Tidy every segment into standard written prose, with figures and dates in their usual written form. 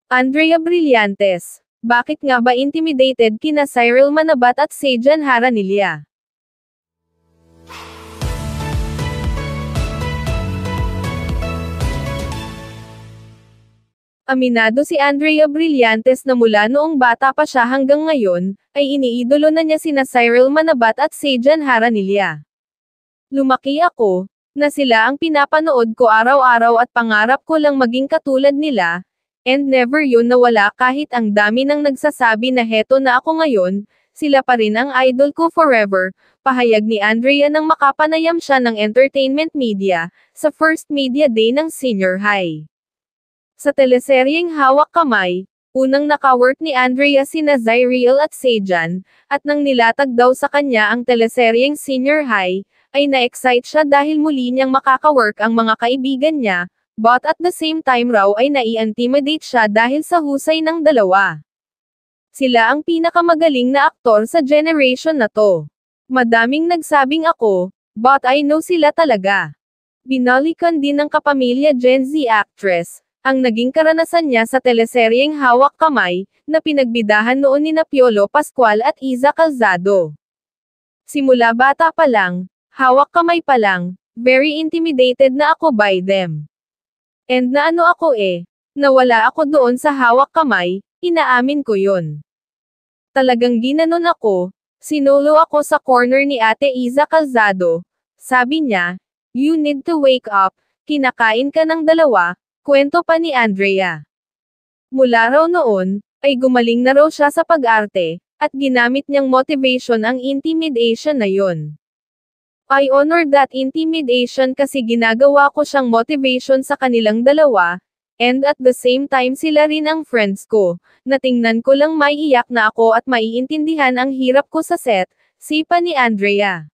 Andrea Brillantes. Bakit nga ba intimidated kina Cyril Manabat at Seijan Haranilla? Aminado si Andrea Brillantes na mula noong bata pa siya hanggang ngayon, ay iniidolo na niya sina Cyril Manabat at Seijan Haranilla. Lumaki ako, na sila ang pinapanood ko araw-araw at pangarap ko lang maging katulad nila, and never yun nawala kahit ang dami nang nagsasabi na heto na ako ngayon, sila pa rin ang idol ko forever, pahayag ni Andrea nang makapanayam siya ng entertainment media, sa first media day ng senior high. Sa teleseryeng Hawak Kamay, unang nakawork ni Andrea sina Zyriel at Seijan, at nang nilatag daw sa kanya ang teleseryeng Senior High, ay na-excite siya dahil muli niyang makakawork ang mga kaibigan niya, but at the same time raw ay nai-intimidate siya dahil sa husay ng dalawa. Sila ang pinakamagaling na aktor sa generation na to. Madaming nagsabing ako, but I know sila talaga. Binalikan din ng kapamilya Gen Z actress, ang naging karanasan niya sa teleseryeng Hawak Kamay, na pinagbidahan noon ni Piolo Pascual at Iza Calzado. Simula bata pa lang, hawak kamay pa lang, very intimidated na ako by them. And naano ako nawala ako doon sa hawak kamay, inaamin ko yun. Talagang ginanon ako, sinolo ako sa corner ni Ate Iza Calzado, sabi niya, you need to wake up, kinakain ka ng dalawa, kwento pa ni Andrea. Mula raw noon, ay gumaling na raw siya sa pag-arte, at ginamit niyang motivation ang intimidation na yun. I honor that intimidation kasi ginagawa ko siyang motivation sa kanilang dalawa, and at the same time sila rin ang friends ko, natingnan ko lang maiiyak na ako at maiintindihan ang hirap ko sa set, sipa ni Andrea.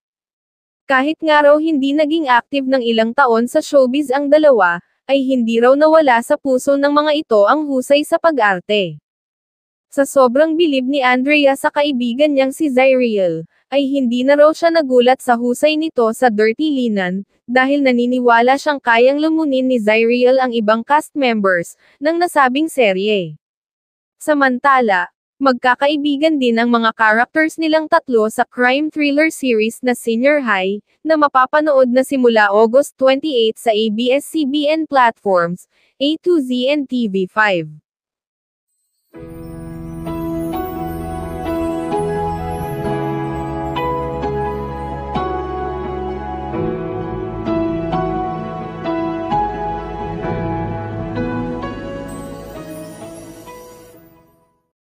Kahit nga raw hindi naging active ng ilang taon sa showbiz ang dalawa, ay hindi raw nawala sa puso ng mga ito ang husay sa pag-arte. Sa sobrang bilib ni Andrea sa kaibigan niyang si Zyriel, ay hindi na raw siya nagulat sa husay nito sa Dirty Linan, dahil naniniwala siyang kayang lumunin ni Zyriel ang ibang cast members, ng nasabing serye. Samantala, magkakaibigan din ang mga characters nilang tatlo sa crime thriller series na Senior High, na mapapanood na simula August 28 sa ABS-CBN platforms, A to Z and TV5.